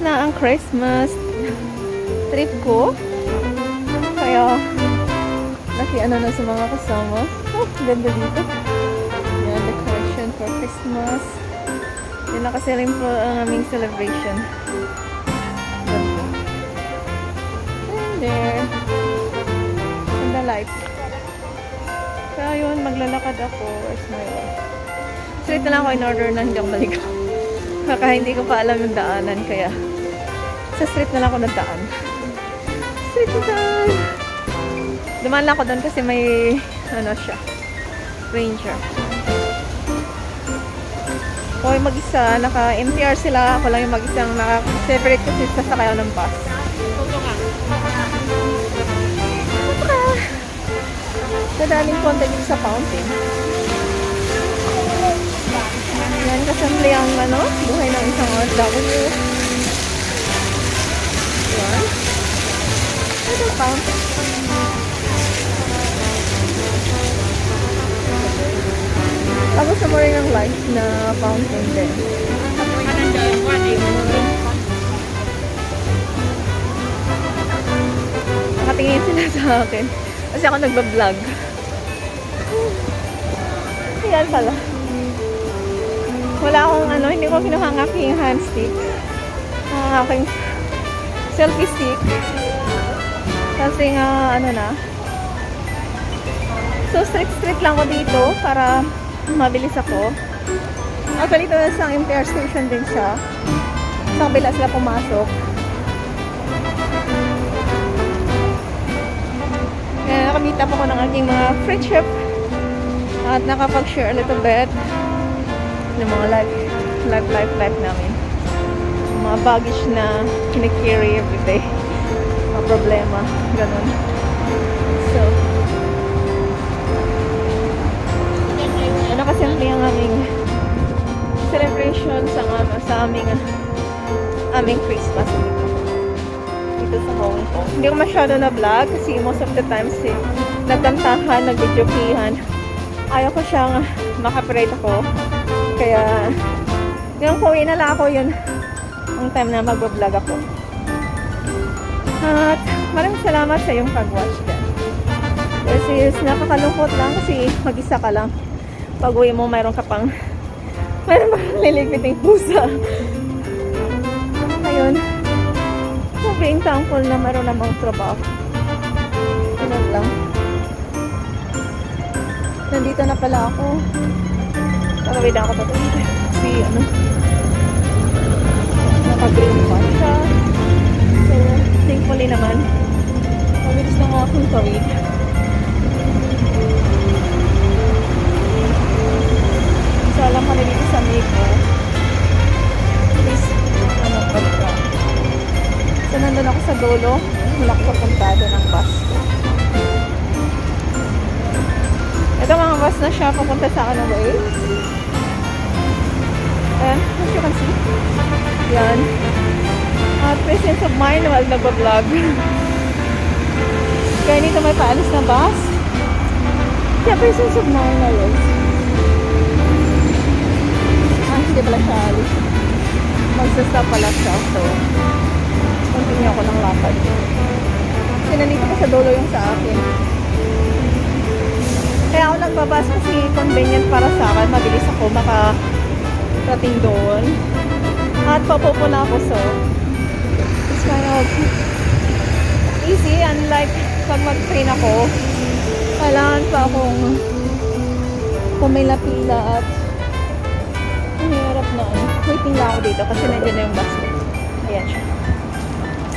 na ang Christmas trip ko. Kaya, nakiano na sa mga kasama. Oh, ganda dito. Yan, decoration for Christmas. Yan nakaseling po ang aming celebration. Ganda. And there. And the lights. Kaya yun, maglalakad ako. Where's my wife? Straight na lang ako in order na hindi ako maligaw. Kaka hindi ko pa alam yung daanan. Kaya, sa street na lang ako nagdaan. Street na daan. Dumaan lang ako doon kasi may, ano siya, ranger. Ako yung mag-isa, naka-MTR sila. Ako lang yung mag-isang naka-separate kasi sasakay ako ng bus. Dadaming konti dito sa fountain. Yan, kasamli ang ano, buhay ng isang OFW. Yan. Ito fountain. Tapos sa mo rin ang light na fountain din. Nakatingin sila sa akin. Kasi ako nagbablog. Ayan pala. Wala akong ano, hindi ko kinuha ang aking handstick. Ang aking selfie stick. Kasi nga, ano na. So, street lang ko dito para mabilis ako. Actually, ito sa MTR station din siya. Sa kabila sila pumasok. Kaya nakamita po ko ng aking mga friendship at nakapag-share a little bit ng mga life namin. Mga baggage na kinikarry everyday. Mga problema. Ganun. So, ano kasi ang aming celebration sa aming Christmas dito sa Hong Kong. Hindi ko masyado na vlog kasi most of the times nagkantahan, nagjokihan. Ayaw ko siyang makaparade ako. Kaya yung pauwi na lang ako yun ang time na mag-vlog ako. At maraming salamat sa iyong pag-watch din. Kasi nakakalungkot lang kasi mag-isa ka lang. Pag uwi mo, mayroon pang liligpiting pusa. Ayun. So, being thankful na mayroon namang trabaho. Ganun lang. Nandito na pala ako. Nakawid ako tatawid. Kasi, ano, naka-green pa siya. So, thankfully naman, mabilis na nga akong tawid. So, alam ko na dito sa Miko. Please, ano, pagka. So, nandun ako sa dulo. Wala ko papuntado ng bus ko. Ito mga bus na siya papunta sa ano way. Ayan, as you can see. Yan. At presence of mind while nag-vlog. Kaya dito may paalis na bus. Kaya presence of mind na yun. Hindi pala siya alis. Magsastop pala siya. So, continue ako ng lakad. Kasi nandito ko sa dulo yung sa akin. Kaya ako nagbabas kasi convenient para sa akin. Mabilis ako makarating doon. At papupo na ako. So, it's kind of easy. Unlike pag mag-train ako, kailangan pa akong pumila-pila at hirap na ano. Waiting lang ako dito kasi nandiyan na yung bus ko. Ayan siya.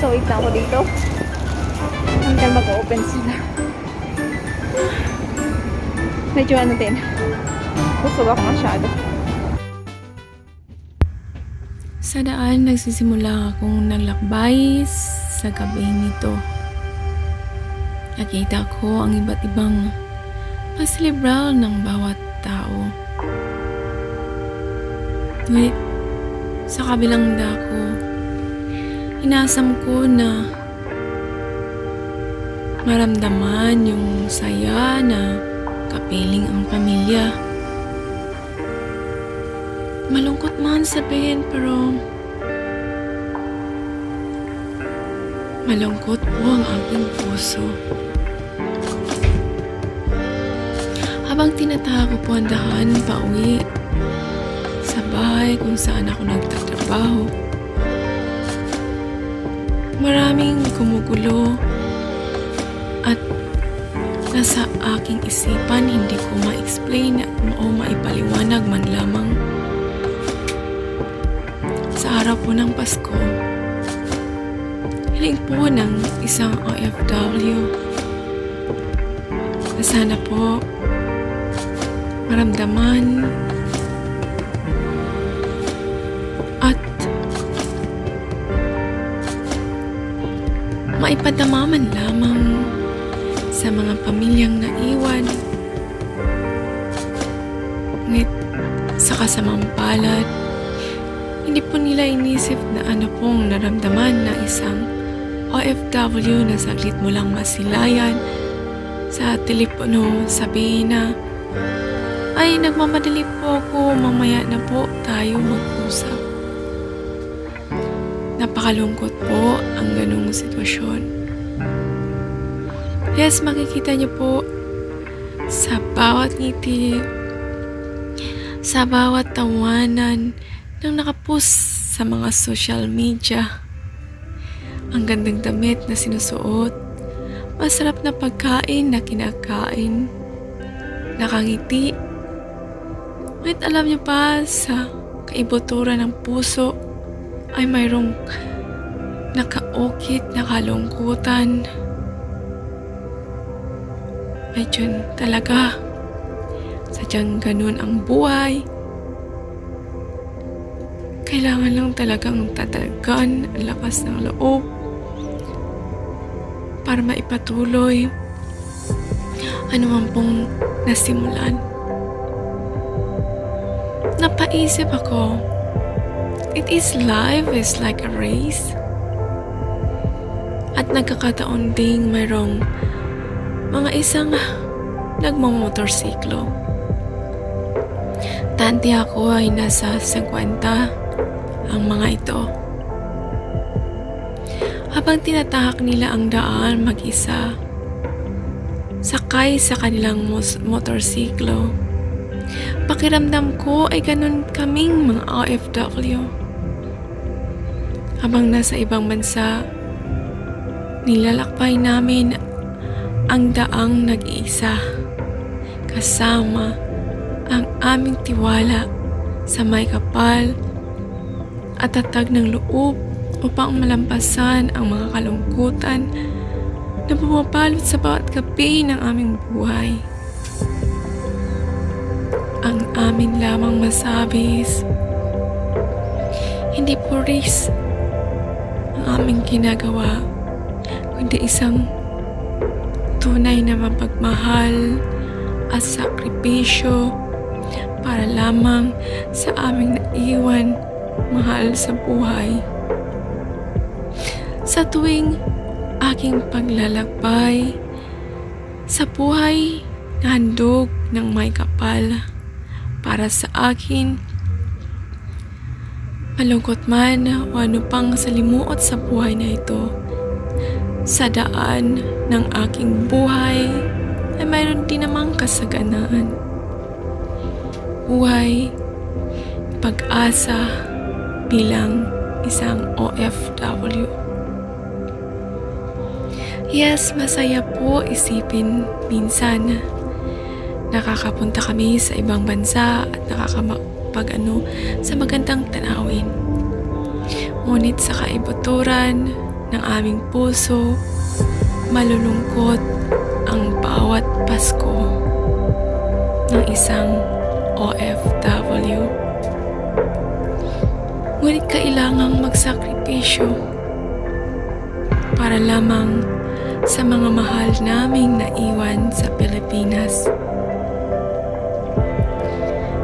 So, wait lang ako dito. Hanggang mag-open sila. Medyo ano din. Busog ako masyado. Sa daan, nagsisimula akong naglakbay sa gabi nito. Nakita ko ang iba't ibang pasilibral ng bawat tao. Ngunit, sa kabilang dako, inasam ko na maramdaman yung saya na kapiling ang pamilya. Malungkot man sabihin pero Malungkot po ang aking puso. Habang tinatago po ang daan pauwi sa bahay kung saan ako nagtatrabaho, maraming gumugulo at nasa aking isipan hindi ko ma-explain o maipaliwanag man lamang. Sa araw po ng Pasko, hiling po ng isang OFW na sana po maramdaman at maipadama man lamang sa mga pamilyang naiwan. Ngunit sa kasamang palad, hindi po nila inisip na ano pong naramdaman na isang OFW na saglit mo lang masilayan sa telepono, sabihin na, ay, nagmamadali po ako, mamaya na po tayo mag-usap. Napakalungkot po ang ganung sitwasyon. Yes, makikita niyo po sa bawat ngiti, sa bawat tawanan ng nakapost sa mga social media. Ang gandang damit na sinusuot, masarap na pagkain na kinakain, nakangiti. Ngunit alam niyo pa, sa kaibuturan ng puso ay mayroong nakaukit na kalungkutan. Medyo talaga, sadyang ganun ang buhay. Kailangan lang talagang tatalagan ang lakas ng loob para maipatuloy ano man pong nasimulan. Napaisip ako, life is like a race. At nagkakataon ding mayroong mga isang nagmamotorsiklo. Tanti ako ay nasa 50 ang mga ito. Habang tinatahak nila ang daan mag-isa, sakay sa kanilang motorsiklo, pakiramdam ko ay ganun kaming mga OFW. Habang nasa ibang bansa, nilalakbay namin ang daang nag-iisa, kasama ang aming tiwala sa may kapal at tatag ng loob upang malampasan ang mga kalungkutan na bumabalot sa bawat gabi ng aming buhay. Ang amin lamang masabi is, hindi po risk ang aming ginagawa, kundi isang tunay na mapagmahal at sakripisyo para lamang sa aming naiwan mahal sa buhay. Sa tuwing aking paglalakbay sa buhay na handog ng may kapal para sa akin, malungkot man o ano pang salimuot sa buhay na ito, sa daan ng aking buhay ay mayroon din namang kasaganaan. Buhay, pag-asa bilang isang OFW. Yes, masaya po isipin minsan nakakapunta kami sa ibang bansa at nakakapag-ano sa magandang tanawin. Ngunit sa kaibuturan ng aming puso, malulungkot ang bawat Pasko ng isang OFW. Ngunit kailangang magsakripisyo para lamang sa mga mahal naming naiwan sa Pilipinas.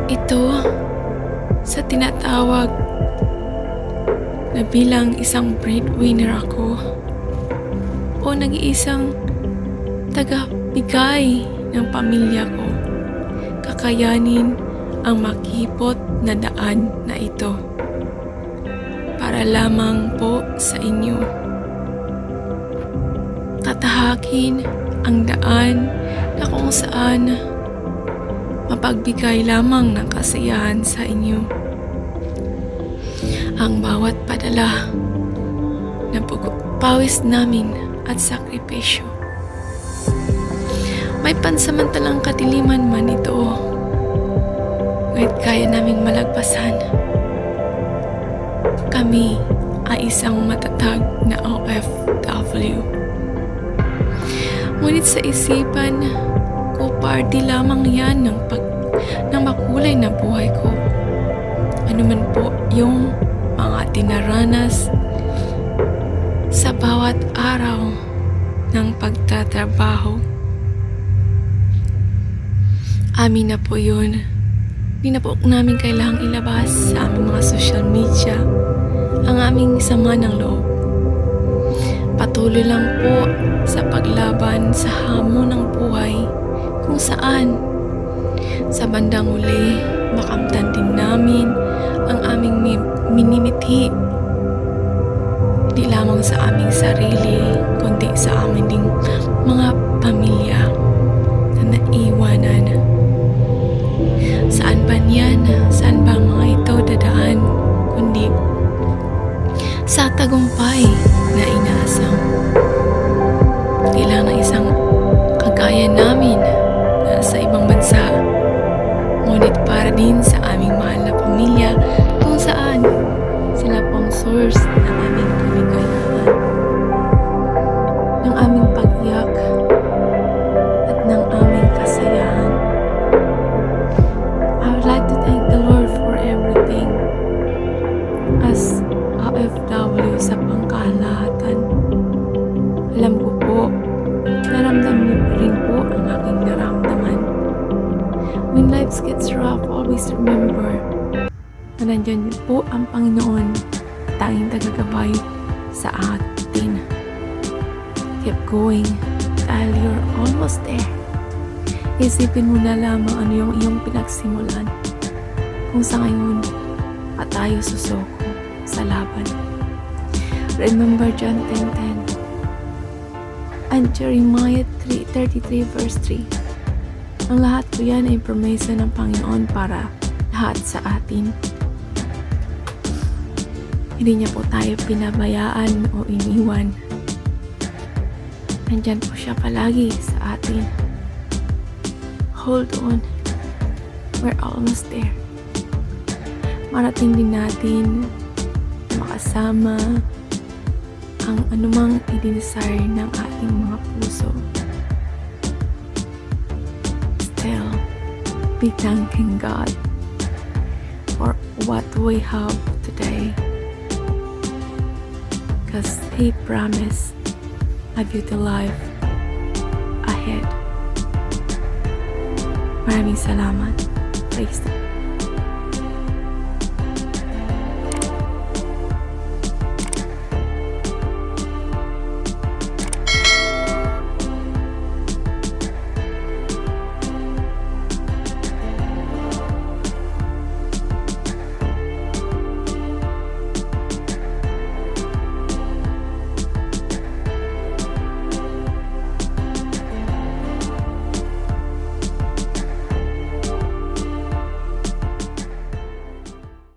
Ito sa tinatawag na bilang isang breadwinner ako o nag-iisang tagabigay ng pamilya ko, kakayanin ang makipot na daan na ito para lamang po sa inyo. tatahakin ang daan na kung saan mapagbigay lamang ng kasiyahan sa inyo. Ang bawat padala ng pawis namin at sakripisyo. May pansamantalang kadiliman man ito, ngunit kaya naming malagpasan. Kami ay isang matatag na OFW. Ngunit sa isipan ko, party lamang yan ng makulay na buhay ko. Ano man po yung mga tinaranas sa bawat araw ng pagtatrabaho. Amin na po yun. Hindi na po namin kailangang ilabas sa aming mga social media ang aming sama ng loob. Patuloy lang po sa paglaban sa hamon ng buhay kung saan sa bandang uli makamtan din namin ang aming minimithi, di lamang sa aming sarili kundi sa aming ding mga pamilya na naiwanan. Saan ba niyan? Saan ba mga ito dadaan kundi sa tagumpay na inaasam? Di lang na isang kagaya namin na sa ibang bansa, ngunit para din sa aming mahal na pamilya kung saan sila pong source ng aming kaligayahan, ng aming pag-iyak at ng aming kasayahan. I would like to thank the Lord for everything as OFW sa pangkalahatan. Alam ko po, naramdaman niyo rin po ang aking naramdaman. When life gets rough, always remember na nandyan niyo po ang Panginoon, tanging tagagabay sa atin. Keep going dahil you're almost there. Isipin mo na lamang ano yung iyong pinagsimulan. Kung sa ngayon, pa tayo susuko sa laban. Remember John 10:10 and Jeremiah 33 verse 3. Ang lahat po yan ay promesa ng Panginoon para lahat sa atin. Hindi niya po tayo pinabayaan o iniwan. Nandyan po siya palagi sa atin. Hold on. We're almost there. Marating din natin makasama ang anumang i-desire ng ating mga puso. Still, be thanking God for what we have today. Because He promised a beauty life ahead. Maraming salamat. Praise the Lord.